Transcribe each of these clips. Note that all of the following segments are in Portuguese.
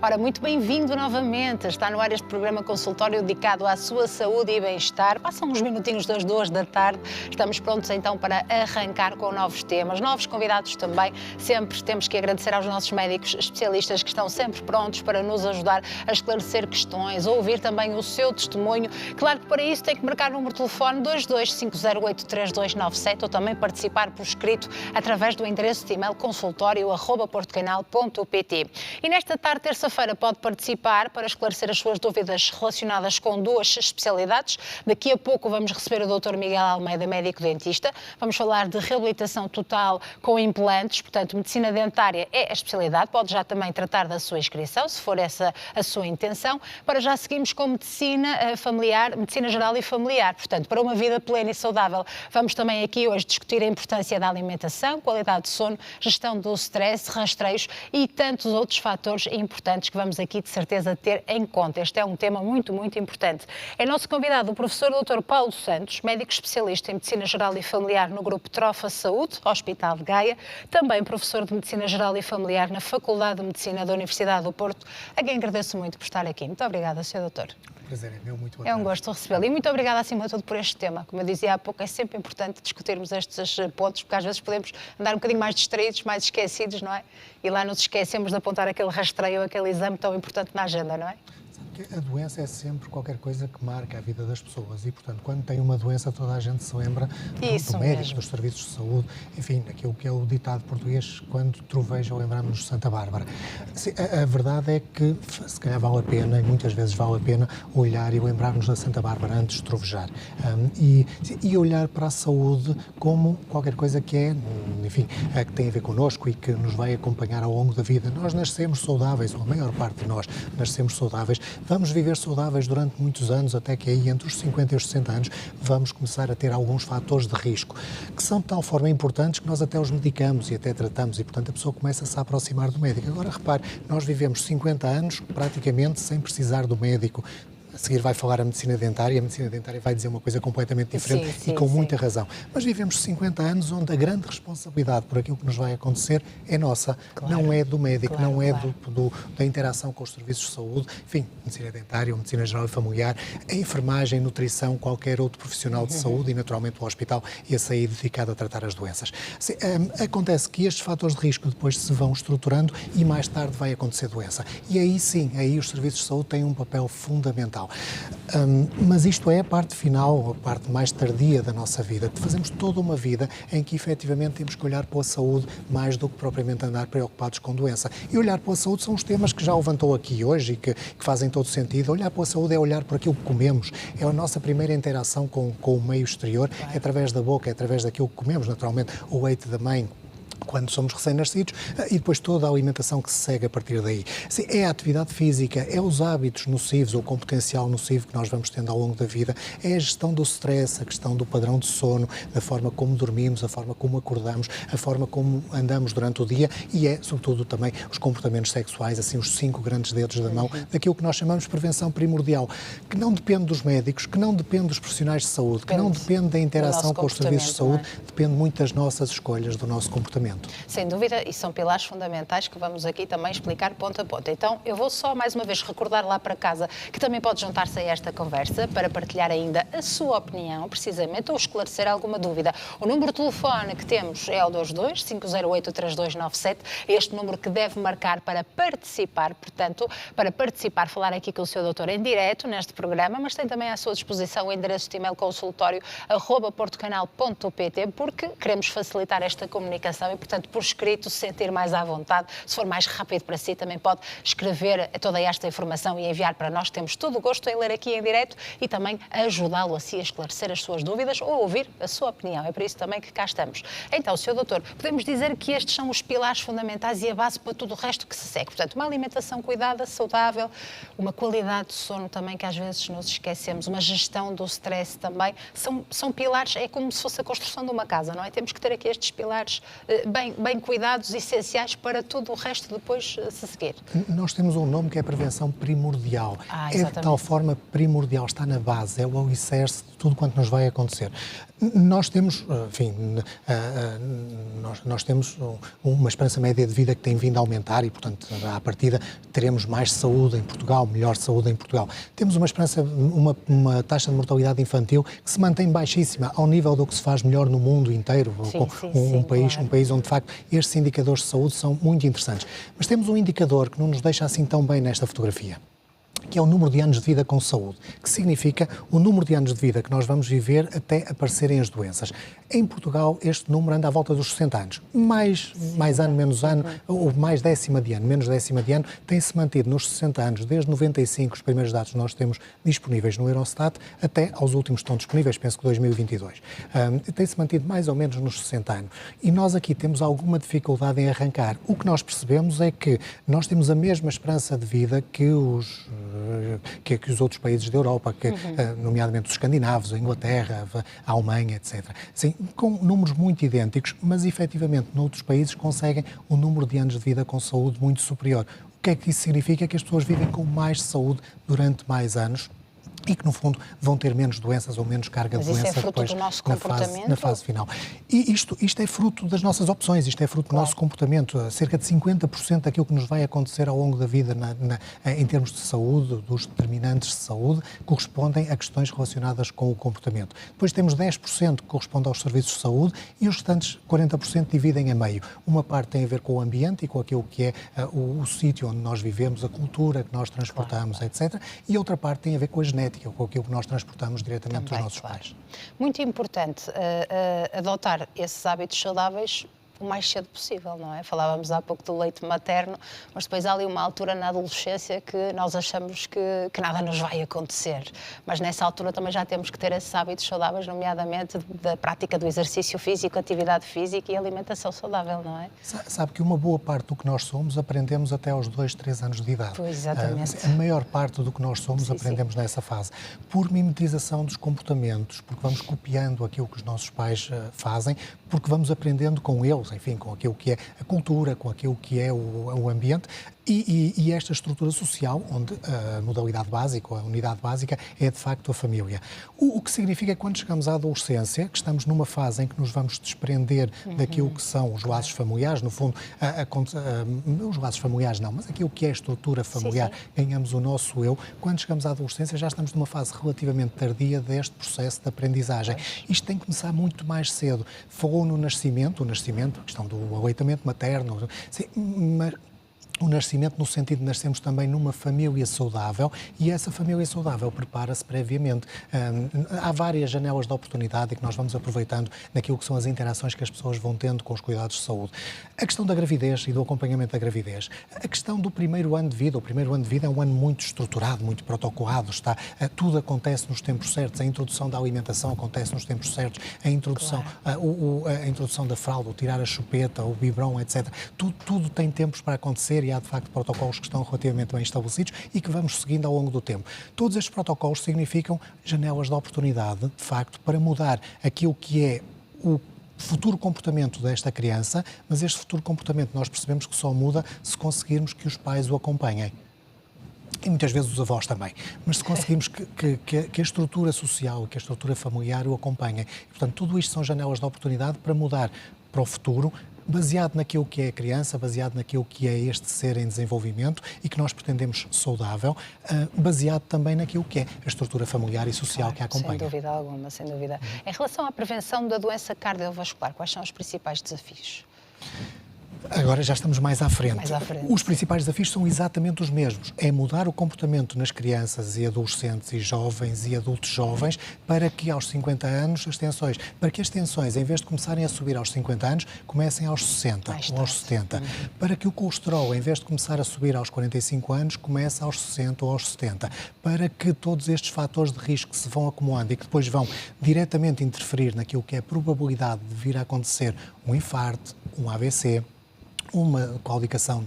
Ora, muito bem-vindo novamente. Está no ar este programa consultório dedicado à sua saúde e bem-estar. Passam uns minutinhos das 2 da tarde. Estamos prontos então para arrancar com novos temas, novos convidados também. Sempre temos que agradecer aos nossos médicos especialistas que estão sempre prontos para nos ajudar a esclarecer questões, a ouvir também o seu testemunho. Claro que para isso tem que marcar o número de telefone 225083297 ou também participar por escrito através do endereço de e-mail consultório@portocanal.pt. E nesta tarde, terça-feira, pode participar para esclarecer as suas dúvidas relacionadas com duas especialidades. Daqui a pouco vamos receber o Dr. Miguel Almeida, médico-dentista. Vamos falar de reabilitação total com implantes, portanto, medicina dentária é a especialidade. Pode já também tratar da sua inscrição, se for essa a sua intenção. Para já seguimos com medicina familiar, medicina geral e familiar. Portanto, para uma vida plena e saudável, vamos também aqui hoje discutir a importância da alimentação, qualidade de sono, gestão do stress, rastreios e tantos outros fatores importantes que vamos aqui de certeza ter em conta. Este é um tema muito, muito importante. É nosso convidado o professor Dr. Paulo Santos, médico especialista em Medicina Geral e Familiar no Grupo Trofa Saúde, Hospital de Gaia, também professor de Medicina Geral e Familiar na Faculdade de Medicina da Universidade do Porto, a quem agradeço muito por estar aqui. Muito obrigada, Sr. Doutor. Prazer é meu, muito boa tarde. É um gosto recebê-lo e muito obrigada acima de tudo por este tema. Como eu dizia há pouco, é sempre importante discutirmos estes pontos, porque às vezes podemos andar um bocadinho mais distraídos, mais esquecidos, não é? E lá nos esquecemos de apontar aquele rastreio, aquele exame tão importante na agenda, não é? A doença é sempre qualquer coisa que marca a vida das pessoas e, portanto, quando tem uma doença, toda a gente se lembra do médico, dos serviços de saúde, enfim, aquilo que é o ditado português, quando troveja lembramos-nos de Santa Bárbara. A verdade é que, se calhar vale a pena, e muitas vezes vale a pena, olhar e lembrarmos da Santa Bárbara antes de trovejar. E olhar para a saúde como qualquer coisa que é, enfim, que tem a ver connosco e que nos vai acompanhar ao longo da vida. Nós nascemos saudáveis, ou a maior parte de nós nascemos saudáveis. Vamos viver saudáveis durante muitos anos, até que aí, entre os 50 e os 60 anos, vamos começar a ter alguns fatores de risco, que são de tal forma importantes que nós até os medicamos e até tratamos, e, portanto, a pessoa começa a se aproximar do médico. Agora, repare, nós vivemos 50 anos praticamente sem precisar do médico. A seguir vai falar a medicina dentária vai dizer uma coisa completamente diferente e com muita razão. Mas vivemos 50 anos onde a grande responsabilidade por aquilo que nos vai acontecer é nossa, não é do médico, não é da interação com os serviços de saúde, enfim, medicina dentária, medicina geral e familiar, a enfermagem, nutrição, qualquer outro profissional de saúde e, naturalmente, o hospital e a sair dedicado a tratar as doenças. Acontece que estes fatores de risco depois se vão estruturando e mais tarde vai acontecer doença. E aí sim, aí os serviços de saúde têm um papel fundamental. Mas isto é a parte final, a parte mais tardia da nossa vida. Fazemos toda uma vida em que efetivamente temos que olhar para a saúde mais do que propriamente andar preocupados com doença. E olhar para a saúde são os temas que já levantou aqui hoje e que fazem todo sentido. Olhar para a saúde é olhar para aquilo que comemos, é a nossa primeira interação com o meio exterior, é através da boca, é através daquilo que comemos, naturalmente o leite da mãe, quando somos recém-nascidos, e depois toda a alimentação que se segue a partir daí. É a atividade física, é os hábitos nocivos ou com potencial nocivo que nós vamos tendo ao longo da vida, é a gestão do stress, a questão do padrão de sono, da forma como dormimos, a forma como acordamos, a forma como andamos durante o dia e é, sobretudo, também os comportamentos sexuais, assim, os 5 grandes dedos da mão, daquilo que nós chamamos de prevenção primordial, que não depende dos médicos, que não depende dos profissionais de saúde, que não depende da interação com os serviços de saúde, depende muito das nossas escolhas, do nosso comportamento. Sem dúvida, e são pilares fundamentais que vamos aqui também explicar ponto a ponto. Então, eu vou só mais uma vez recordar lá para casa que também pode juntar-se a esta conversa para partilhar ainda a sua opinião, precisamente, ou esclarecer alguma dúvida. O número de telefone que temos é o 22-508-3297, este número que deve marcar para participar, portanto, para participar, falar aqui com o seu doutor em direto neste programa, mas tem também à sua disposição o endereço de e-mail consultório@portocanal.pt, porque queremos facilitar esta comunicação e, portanto, por escrito, se sentir mais à vontade. Se for mais rápido para si, também pode escrever toda esta informação e enviar para nós. Temos todo o gosto em ler aqui em direto e também ajudá-lo assim a esclarecer as suas dúvidas ou ouvir a sua opinião. É por isso também que cá estamos. Então, Sr. Doutor, podemos dizer que estes são os pilares fundamentais e a base para tudo o resto que se segue. Portanto, uma alimentação cuidada, saudável, uma qualidade de sono também, que às vezes nos esquecemos, uma gestão do stress também, são pilares, é como se fosse a construção de uma casa, não é? Temos que ter aqui estes pilares bem cuidados, essenciais para tudo o resto depois se seguir. Nós temos um nome que é prevenção primordial. É de tal forma primordial, está na base, é o alicerce de tudo quanto nos vai acontecer. Nós temos, enfim, nós temos uma esperança média de vida que tem vindo a aumentar e, portanto, à partida teremos mais saúde em Portugal, melhor saúde em Portugal. Temos uma taxa de mortalidade infantil que se mantém baixíssima, ao nível do que se faz melhor no mundo inteiro, um país onde, de facto, estes indicadores de saúde são muito interessantes. Mas temos um indicador que não nos deixa assim tão bem nesta fotografia, que é o número de anos de vida com saúde, que significa o número de anos de vida que nós vamos viver até aparecerem as doenças. Em Portugal, este número anda à volta dos 60 anos. Mais ano, menos ano, ou mais décima de ano, menos décima de ano, tem-se mantido nos 60 anos, desde 95, os primeiros dados que nós temos disponíveis no Eurostat, até aos últimos que estão disponíveis, penso que 2022. Tem-se mantido mais ou menos nos 60 anos. E nós aqui temos alguma dificuldade em arrancar. O que nós percebemos é que nós temos a mesma esperança de vida que os outros países da Europa, nomeadamente os escandinavos, a Inglaterra, a Alemanha, etc. Sim, com números muito idênticos, mas efetivamente noutros países conseguem um número de anos de vida com saúde muito superior. O que é que isso significa? Que as pessoas vivem com mais saúde durante mais anos e que, no fundo, vão ter menos doenças ou menos carga de doença depois na fase final. E isto é fruto das nossas opções, isto é fruto do nosso comportamento. Cerca de 50% daquilo que nos vai acontecer ao longo da vida em termos de saúde, dos determinantes de saúde, correspondem a questões relacionadas com o comportamento. Depois temos 10% que corresponde aos serviços de saúde e os restantes 40% dividem a meio. Uma parte tem a ver com o ambiente e com aquilo que é o sítio onde nós vivemos, a cultura que nós transportamos, etc. E outra parte tem a ver com a genética, com aquilo que nós transportamos diretamente dos nossos pais. Muito importante adotar esses hábitos saudáveis o mais cedo possível, não é? Falávamos há pouco do leite materno, mas depois há ali uma altura na adolescência que nós achamos que nada nos vai acontecer. Mas nessa altura também já temos que ter esses hábitos saudáveis, nomeadamente da prática do exercício físico, atividade física e alimentação saudável, não é? Sabe que uma boa parte do que nós somos aprendemos até aos 2, 3 anos de idade. Pois, exatamente. A maior parte do que nós somos aprendemos nessa fase. Por mimetização dos comportamentos, porque vamos copiando aquilo que os nossos pais fazem, porque vamos aprendendo com eles, enfim, com aquilo que é a cultura, com aquilo que é o ambiente e esta estrutura social, onde a modalidade básica, a unidade básica, é de facto a família. O que significa que quando chegamos à adolescência, que estamos numa fase em que nos vamos desprender daquilo que são os laços familiares, no fundo, os laços familiares não, mas aquilo que é a estrutura familiar, ganhamos o nosso eu, quando chegamos à adolescência já estamos numa fase relativamente tardia deste processo de aprendizagem. Isto tem que começar muito mais cedo. Falou no nascimento, a questão do aleitamento materno, mas o nascimento no sentido de nascermos também numa família saudável e essa família saudável prepara-se previamente. Há várias janelas de oportunidade que nós vamos aproveitando naquilo que são as interações que as pessoas vão tendo com os cuidados de saúde. A questão da gravidez e do acompanhamento da gravidez. A questão do primeiro ano de vida. O primeiro ano de vida é um ano muito estruturado, muito protocolado. Tudo acontece nos tempos certos. A introdução da alimentação acontece nos tempos certos. A introdução, a introdução da fralda, o tirar a chupeta, o biberon, etc. Tudo tem tempos para acontecer e há, de facto, protocolos que estão relativamente bem estabelecidos e que vamos seguindo ao longo do tempo. Todos estes protocolos significam janelas de oportunidade, de facto, para mudar aquilo que é o futuro comportamento desta criança, mas este futuro comportamento nós percebemos que só muda se conseguirmos que os pais o acompanhem. E muitas vezes os avós também, mas se conseguimos que a estrutura social, que a estrutura familiar o acompanhem. E, portanto, tudo isto são janelas de oportunidade para mudar para o futuro, baseado naquilo que é a criança, baseado naquilo que é este ser em desenvolvimento e que nós pretendemos saudável, baseado também naquilo que é a estrutura familiar e social que a acompanha. Sem dúvida alguma, sem dúvida. Em relação à prevenção da doença cardiovascular, quais são os principais desafios? Agora já estamos mais à frente. Os principais desafios são exatamente os mesmos. É mudar o comportamento nas crianças e adolescentes e jovens e adultos jovens para que aos 50 anos para que as tensões, em vez de começarem a subir aos 50 anos, comecem aos 60 ou aos 70. Para que o colesterol, em vez de começar a subir aos 45 anos, comece aos 60 ou aos 70. Para que todos estes fatores de risco que se vão acumulando e que depois vão diretamente interferir naquilo que é a probabilidade de vir a acontecer um infarto, um AVC, uma claudicação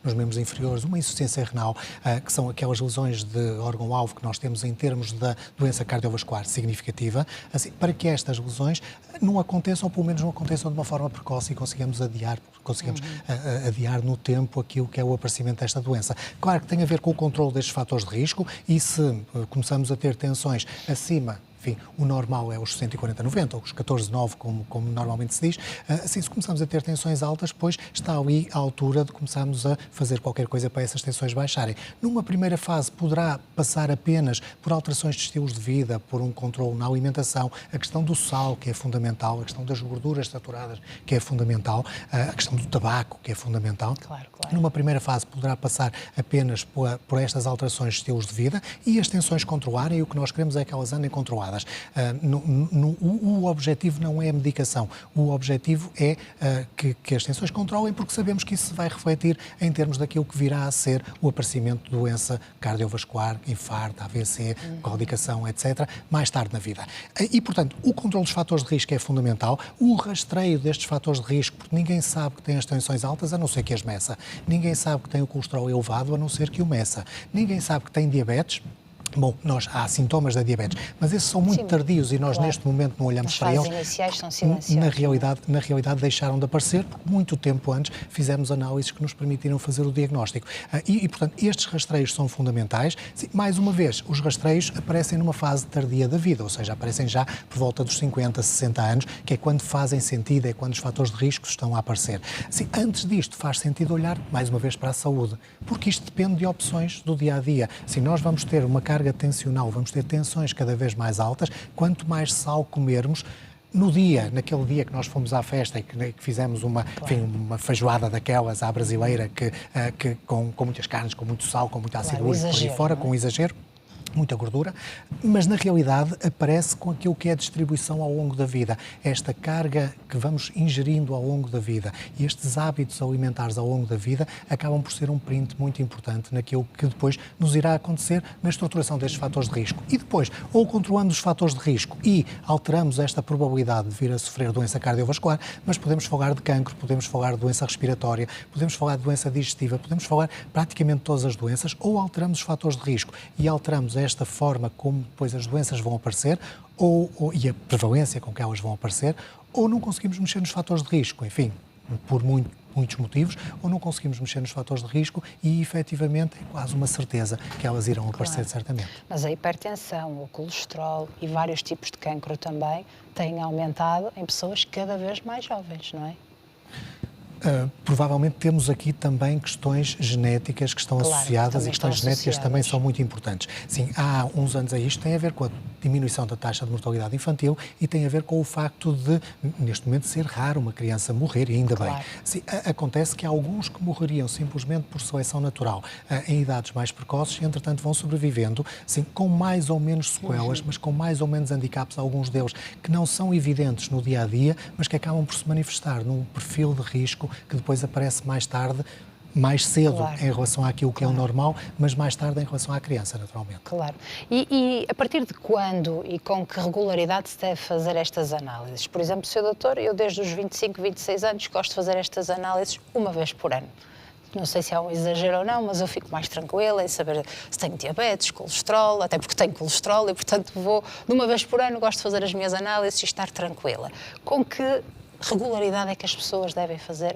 nos membros inferiores, uma insuficiência renal, que são aquelas lesões de órgão-alvo que nós temos em termos da doença cardiovascular significativa, assim, para que estas lesões não aconteçam, ou pelo menos não aconteçam de uma forma precoce e consigamos adiar no tempo aquilo que é o aparecimento desta doença. Claro que tem a ver com o controle destes fatores de risco e se começamos a ter tensões acima, enfim, o normal é os 140/90, ou os 14/9, como normalmente se diz. Assim, se começamos a ter tensões altas, depois está ali a altura de começarmos a fazer qualquer coisa para essas tensões baixarem. Numa primeira fase, poderá passar apenas por alterações de estilos de vida, por um controle na alimentação, a questão do sal, que é fundamental, a questão das gorduras saturadas, que é fundamental, a questão do tabaco, que é fundamental. Claro. Numa primeira fase, poderá passar apenas por estas alterações de estilos de vida e as tensões controlarem, e o que nós queremos é que elas andem controladas. O objetivo não é a medicação, o objetivo é que as tensões controlem, porque sabemos que isso se vai refletir em termos daquilo que virá a ser o aparecimento de doença cardiovascular, infarto, AVC, claudicação, etc., mais tarde na vida. E, portanto, o controle dos fatores de risco é fundamental, o rastreio destes fatores de risco, porque ninguém sabe que tem as tensões altas a não ser que as meça, ninguém sabe que tem o colesterol elevado a não ser que o meça, ninguém sabe que tem diabetes. Bom, há sintomas da diabetes, mas esses são muito tardios e nós neste momento não olhamos para eles. As fases iniciais são silenciosas. Na realidade deixaram de aparecer, porque muito tempo antes fizemos análises que nos permitiram fazer o diagnóstico. Portanto, estes rastreios são fundamentais. Mais uma vez, os rastreios aparecem numa fase tardia da vida, ou seja, aparecem já por volta dos 50, 60 anos, que é quando fazem sentido, é quando os fatores de risco estão a aparecer. Antes disto, faz sentido olhar, mais uma vez, para a saúde, porque isto depende de opções do dia-a-dia. Nós vamos ter uma carga tensional, vamos ter tensões cada vez mais altas, quanto mais sal comermos naquele dia que nós fomos à festa e que fizemos uma feijoada daquelas à brasileira, com muitas carnes, com muito sal, com muito ácido úrico por aí fora, com exagero, muita gordura, mas na realidade aparece com aquilo que é a distribuição ao longo da vida, esta carga que vamos ingerindo ao longo da vida, e estes hábitos alimentares ao longo da vida acabam por ser um print muito importante naquilo que depois nos irá acontecer na estruturação destes fatores de risco. E depois, ou controlando os fatores de risco e alteramos esta probabilidade de vir a sofrer doença cardiovascular, mas podemos falar de cancro, podemos falar de doença respiratória, podemos falar de doença digestiva, podemos falar praticamente todas as doenças, ou alteramos os fatores de risco e alteramos esta forma como depois as doenças vão aparecer e a prevalência com que elas vão aparecer, ou não conseguimos mexer nos fatores de risco, enfim, por muitos motivos, ou não conseguimos mexer nos fatores de risco e, efetivamente, é quase uma certeza que elas irão aparecer, certamente. Mas a hipertensão, o colesterol e vários tipos de cancro também têm aumentado em pessoas cada vez mais jovens, não é? Provavelmente temos aqui também questões genéticas que estão associadas, e questões genéticas também são muito importantes. Sim, há uns anos isto tem a ver com a diminuição da taxa de mortalidade infantil e tem a ver com o facto de, neste momento, ser raro uma criança morrer, e ainda bem. Sim, acontece que há alguns que morreriam simplesmente por seleção natural em idades mais precoces e, entretanto, vão sobrevivendo, sim, com mais ou menos sequelas, mas com mais ou menos handicaps, alguns deles que não são evidentes no dia-a-dia, mas que acabam por se manifestar num perfil de risco que depois aparece mais tarde, mais cedo em relação àquilo que é o normal, mas mais tarde em relação à criança, naturalmente. Claro. E a partir de quando e com que regularidade se deve fazer estas análises? Por exemplo, Sr. Doutor, eu desde os 25, 26 anos gosto de fazer estas análises uma vez por ano. Não sei se é um exagero ou não, mas eu fico mais tranquila em saber se tenho diabetes, colesterol, até porque tenho colesterol e, portanto, de uma vez por ano, gosto de fazer as minhas análises e estar tranquila. Com que regularidade é que as pessoas devem fazer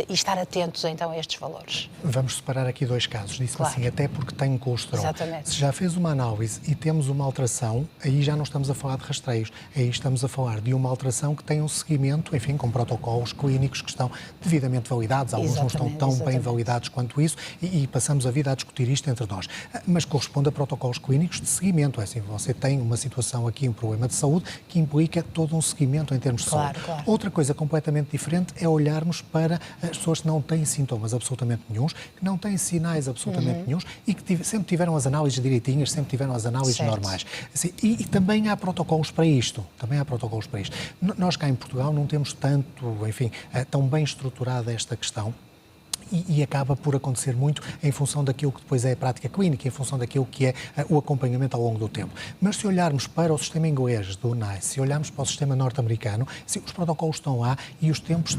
e estar atentos então a estes valores? Vamos separar aqui dois casos, disse-me assim, até porque tenho colesterol. Exatamente. Se já fez uma análise e temos uma alteração, aí já não estamos a falar de rastreios, aí estamos a falar de uma alteração que tem um seguimento, enfim, com protocolos clínicos que estão devidamente validados, alguns não estão tão bem validados quanto isso, e passamos a vida a discutir isto entre nós. Mas corresponde a protocolos clínicos de seguimento, é assim, você tem uma situação aqui, um problema de saúde, que implica todo um seguimento em termos de saúde. Outra coisa completamente diferente é olharmos para as pessoas que não têm sintomas absolutamente nenhuns, que não têm sinais absolutamente nenhuns e que sempre tiveram as análises direitinhas, sempre tiveram as análises normais. Assim, e também há protocolos para isto. Nós cá em Portugal não temos tanto, enfim, tão bem estruturada esta questão. e acaba por acontecer muito em função daquilo que depois é a prática clínica, em função daquilo que é o acompanhamento ao longo do tempo. Mas se olharmos para o sistema inglês do NICE, se olharmos para o sistema norte-americano, os protocolos estão lá e os tempos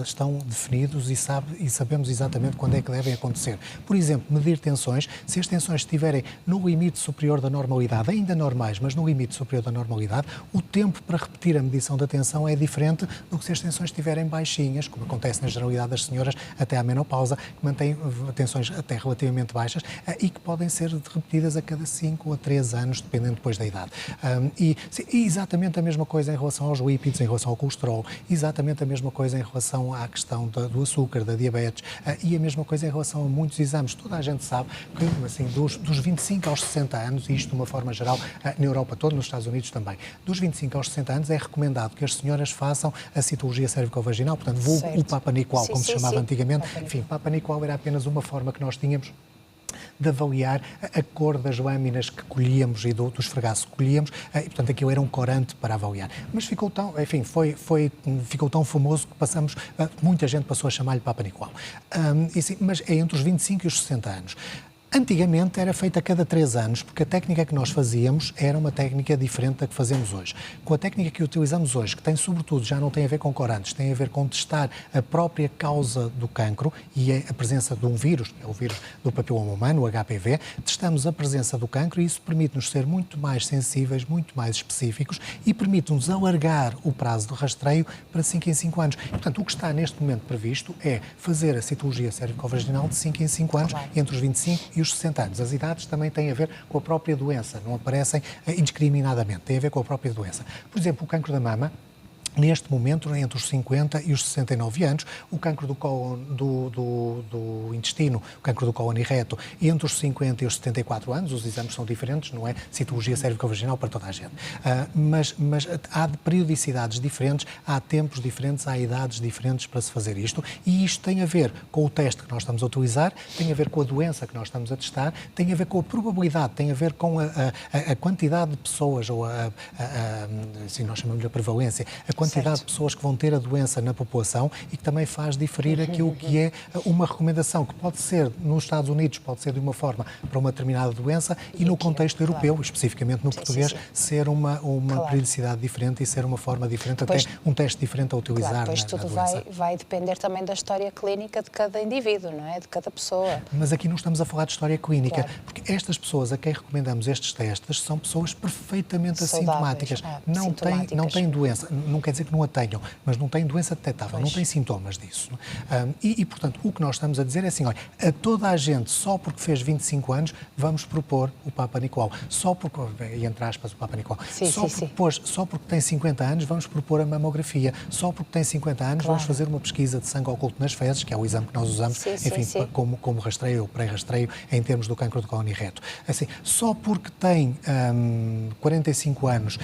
estão definidos e sabemos exatamente quando é que devem acontecer. Por exemplo, medir tensões, se as tensões estiverem no limite superior da normalidade, ainda normais, mas no limite superior da normalidade, o tempo para repetir a medição da tensão é diferente do que se as tensões estiverem baixinhas, como acontece na generalidade das senhoras até à menopausa, que mantêm tensões até relativamente baixas e que podem ser repetidas a cada 5 a 3 anos, dependendo depois da idade. E exatamente a mesma coisa em relação aos lípidos, em relação ao colesterol, exatamente a mesma coisa em relação à questão do açúcar, da diabetes e a mesma coisa em relação a muitos exames. Toda a gente sabe que, assim, dos 25 aos 60 anos, e isto de uma forma geral na Europa toda, nos Estados Unidos também, dos 25 aos 60 anos é recomendado que as senhoras façam a citologia cervicovaginal, portanto, o Papa Nicolau, como se chamava antigamente. Enfim, Papa Nicolau era apenas uma forma que nós tínhamos de avaliar a cor das lâminas que colhíamos e do esfregaço que colhíamos, e portanto aquilo era um corante para avaliar. Mas ficou tão, enfim, ficou tão famoso que muita gente passou a chamar-lhe Papa Nicolau. Mas é entre os 25 e os 60 anos. Antigamente era feita a cada 3 anos, porque a técnica que nós fazíamos era uma técnica diferente da que fazemos hoje. Com a técnica que utilizamos hoje, que tem sobretudo, já não tem a ver com corantes, tem a ver com testar a própria causa do cancro e é a presença de um vírus, é o vírus do papiloma humano, o HPV, testamos a presença do cancro e isso permite-nos ser muito mais sensíveis, muito mais específicos e permite-nos alargar o prazo de rastreio para 5 em 5 anos. E, portanto, o que está neste momento previsto é fazer a citologia cervicovaginal de 5 em 5 anos, entre os 25 e os 60 anos. As idades também têm a ver com a própria doença, não aparecem indiscriminadamente, têm a ver com a própria doença. Por exemplo, o cancro da mama, neste momento, entre os 50 e os 69 anos, o cancro do cólon, do intestino, o cancro do cólon e reto, entre os 50 e os 74 anos, os exames são diferentes, não é citologia cervicovaginal para toda a gente. Mas há periodicidades diferentes, há tempos diferentes, há idades diferentes para se fazer isto, e isto tem a ver com o teste que nós estamos a utilizar, tem a ver com a doença que nós estamos a testar, tem a ver com a probabilidade, tem a ver com a quantidade de pessoas, ou assim nós chamamos de prevalência, a quantidade de pessoas que vão ter a doença na população e que também faz diferir aquilo que é uma recomendação que pode ser nos Estados Unidos, pode ser de uma forma para uma determinada doença e no contexto europeu, especificamente no português, ser uma periodicidade diferente e ser uma forma diferente, depois, até um teste diferente a utilizar. Depois tudo vai depender também da história clínica de cada indivíduo, não é? De cada pessoa. Mas aqui não estamos a falar de história clínica, porque estas pessoas a quem recomendamos estes testes são pessoas perfeitamente assintomáticas, não têm doença, não quer dizer que não a tenham, mas não têm doença detectável, não têm sintomas disso. Portanto, o que nós estamos a dizer é assim, olha, a toda a gente, só porque fez 25 anos, vamos propor o Papa Nicolau. Só porque, entre aspas, o Papa Nicolau. Só porque tem 50 anos, vamos propor a mamografia. Só porque tem 50 anos, vamos fazer uma pesquisa de sangue oculto nas fezes, que é o exame que nós usamos, como rastreio ou pré-rastreio em termos do cancro do cólon e reto. Assim, só porque tem 45 anos,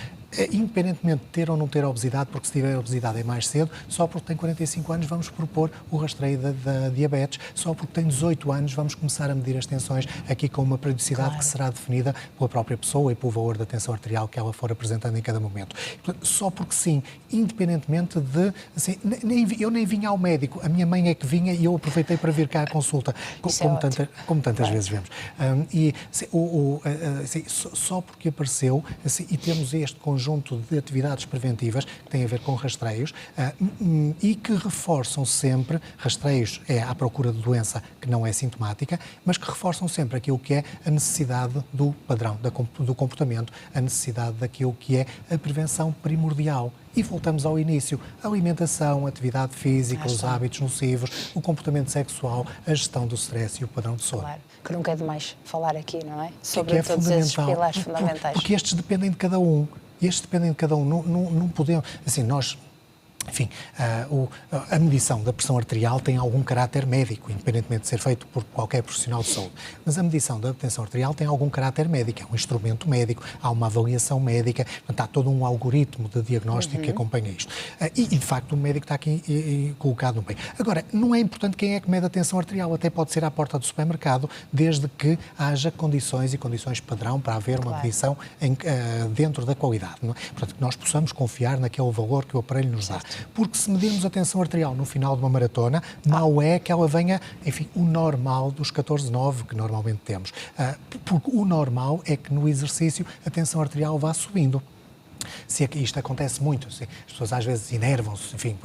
independentemente de ter ou não ter obesidade, porque se tiver obesidade é mais cedo, só porque tem 45 anos vamos propor o rastreio da diabetes, só porque tem 18 anos vamos começar a medir as tensões aqui com uma periodicidade que será definida pela própria pessoa e pelo valor da tensão arterial que ela for apresentando em cada momento. Portanto, só porque sim, independentemente de... Assim, eu nem vinha ao médico, a minha mãe é que vinha e eu aproveitei para vir cá à consulta, como tantas vezes vemos. Só porque apareceu e temos este conjunto de atividades preventivas que têm a ver com rastreios e que reforçam sempre, rastreios é à procura de doença que não é sintomática, mas que reforçam sempre aquilo que é a necessidade do padrão, do comportamento, a necessidade daquilo que é a prevenção primordial. E voltamos ao início, a alimentação, a atividade física, os hábitos nocivos, o comportamento sexual, a gestão do stress e o padrão de sono. Claro, que nunca é demais falar aqui, não é? Sobre todos esses pilares fundamentais. Porque estes dependem de cada um. Não podemos... Assim, nós... Enfim, a medição da pressão arterial tem algum caráter médico, independentemente de ser feito por qualquer profissional de saúde. Mas a medição da tensão arterial tem algum caráter médico, é um instrumento médico, há uma avaliação médica, portanto, há todo um algoritmo de diagnóstico que acompanha isto. E, de facto, o médico está aqui colocado no meio. Agora, não é importante quem é que mede a tensão arterial, até pode ser à porta do supermercado, desde que haja condições padrão para haver uma medição dentro da qualidade. Não é? Portanto, que nós possamos confiar naquele valor que o aparelho nos dá. Porque se medirmos a tensão arterial no final de uma maratona, mau é que ela venha, enfim, o normal dos 14,9 que normalmente temos. Porque o normal é que no exercício a tensão arterial vá subindo. Se é que isto acontece muito, as pessoas às vezes enervam-se, enfim,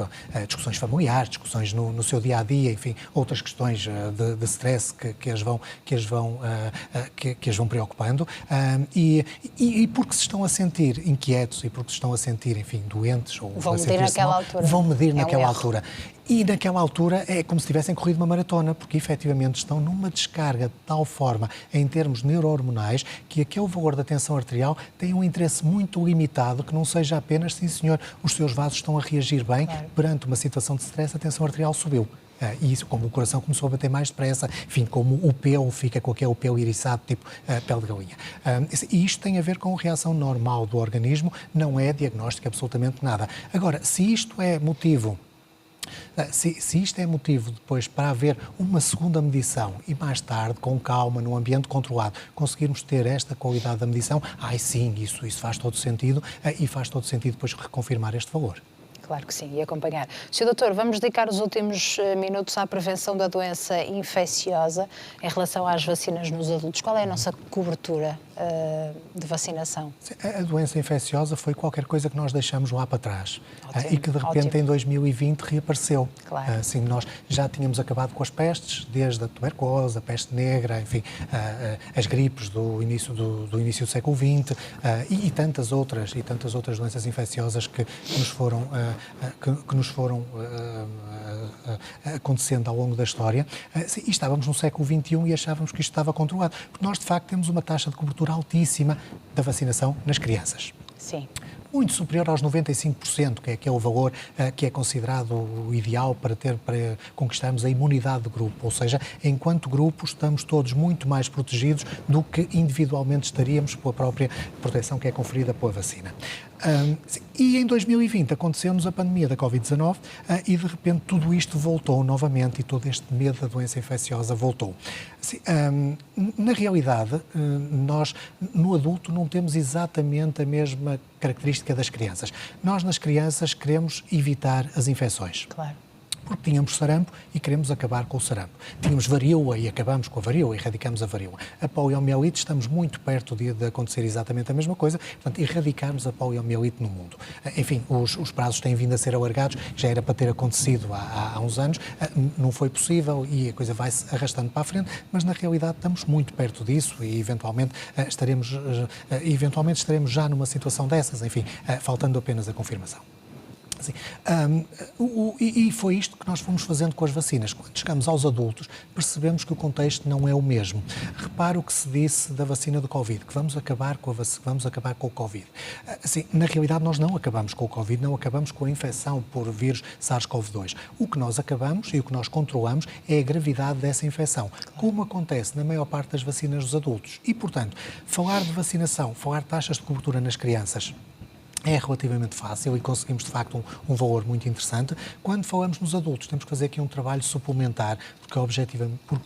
discussões familiares, discussões no seu dia-a-dia, enfim, outras questões de stress que as vão preocupando, e porque se estão a sentir inquietos e porque se estão a sentir, enfim, doentes ou vão medir naquela altura. Vão medir naquela altura. E naquela altura é como se tivessem corrido uma maratona, porque efetivamente estão numa descarga de tal forma, em termos neurohormonais, que aquele valor da tensão arterial tem um interesse muito limitado, que não seja apenas, sim senhor, os seus vasos estão a reagir bem, claro. Perante uma situação de stress, a tensão arterial subiu. E isso, como o coração começou a bater mais depressa, enfim, como o pelo fica com aquele pelo eriçado, tipo pele de galinha. E isto tem a ver com a reação normal do organismo, não é diagnóstico absolutamente nada. Agora, se isto é motivo... Se isto é motivo depois para haver uma segunda medição e mais tarde, com calma, num ambiente controlado, conseguirmos ter esta qualidade da medição, sim, isso faz todo sentido e faz todo sentido depois reconfirmar este valor. Claro que sim, e acompanhar. Sr. Doutor, vamos dedicar os últimos minutos à prevenção da doença infecciosa em relação às vacinas nos adultos. Qual é a nossa cobertura de vacinação? A doença infecciosa foi qualquer coisa que nós deixamos lá para trás e que de repente em 2020 reapareceu. Claro. Assim, nós já tínhamos acabado com as pestes, desde a tuberculose, a peste negra, enfim, as gripes do início do século XX e tantas outras doenças infecciosas que nos foram acontecendo ao longo da história, e estávamos no século XXI e achávamos que isto estava controlado, porque nós de facto temos uma taxa de cobertura altíssima da vacinação nas crianças. Sim. Muito superior aos 95%, que é aquele valor que é considerado o ideal para conquistarmos a imunidade de grupo, ou seja, enquanto grupo estamos todos muito mais protegidos do que individualmente estaríamos pela própria proteção que é conferida pela vacina. E em 2020 aconteceu-nos a pandemia da Covid-19 e de repente tudo isto voltou novamente e todo este medo da doença infecciosa voltou. Na realidade, nós no adulto não temos exatamente a mesma característica das crianças. Nós nas crianças queremos evitar as infecções. Claro. Porque tínhamos sarampo e queremos acabar com o sarampo. Tínhamos varíola e acabamos com a varíola, erradicamos a varíola. A poliomielite, estamos muito perto de acontecer exatamente a mesma coisa, portanto, erradicarmos a poliomielite no mundo. Enfim, os prazos têm vindo a ser alargados, já era para ter acontecido há uns anos, não foi possível e a coisa vai-se arrastando para a frente, mas na realidade estamos muito perto disso e eventualmente estaremos já numa situação dessas, enfim, faltando apenas a confirmação. Sim. E foi isto que nós fomos fazendo com as vacinas. Quando chegamos aos adultos, percebemos que o contexto não é o mesmo. Repara o que se disse da vacina do Covid, que vamos acabar com o Covid. Assim, na realidade, nós não acabamos com o Covid, não acabamos com a infecção por vírus SARS-CoV-2. O que nós acabamos e o que nós controlamos é a gravidade dessa infecção, como acontece na maior parte das vacinas dos adultos. E, portanto, falar de vacinação, falar de taxas de cobertura nas crianças, é relativamente fácil e conseguimos, de facto, um valor muito interessante. Quando falamos nos adultos, temos que fazer aqui um trabalho suplementar, porque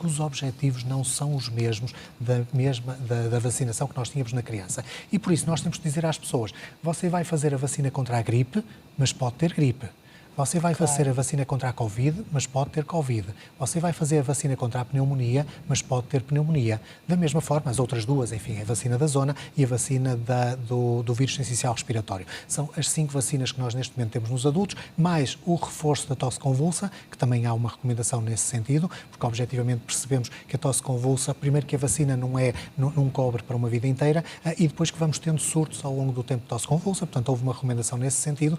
os objetivos não são os mesmos da vacinação que nós tínhamos na criança. E, por isso, nós temos que dizer às pessoas, você vai fazer a vacina contra a gripe, mas pode ter gripe. Você vai fazer a vacina contra a Covid, mas pode ter Covid. Você vai fazer a vacina contra a pneumonia, mas pode ter pneumonia. Da mesma forma, as outras duas, enfim, a vacina da zona e a vacina do vírus sincicial respiratório. São as 5 vacinas que nós neste momento temos nos adultos, mais o reforço da tosse convulsa, que também há uma recomendação nesse sentido, porque objetivamente percebemos que a tosse convulsa, primeiro que a vacina não cobre para uma vida inteira, e depois que vamos tendo surtos ao longo do tempo de tosse convulsa, portanto houve uma recomendação nesse sentido,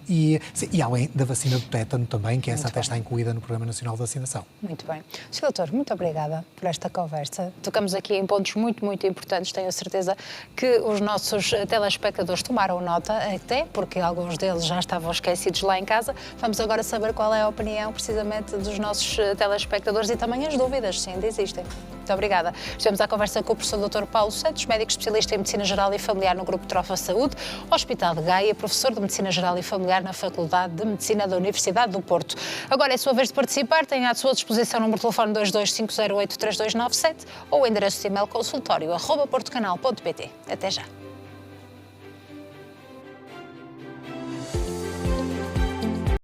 e além da vacina do tétano também, que essa até está incluída no Programa Nacional de Vacinação. Muito bem. Sr. Doutor, muito obrigada por esta conversa. Tocamos aqui em pontos muito, muito importantes. Tenho a certeza que os nossos telespectadores tomaram nota, até porque alguns deles já estavam esquecidos lá em casa. Vamos agora saber qual é a opinião, precisamente, dos nossos telespectadores e também as dúvidas, se ainda existem. Muito obrigada. Estivemos à conversa com o professor Dr. Paulo Santos, médico especialista em Medicina Geral e Familiar no Grupo Trofa Saúde, Hospital de Gaia, professor de Medicina Geral e Familiar na Faculdade de Medicina da Universidade do Porto. Agora é a sua vez de participar. Tem à sua disposição o número de telefone 225083297 ou o endereço de e-mail consultório@portocanal.pt. Até já.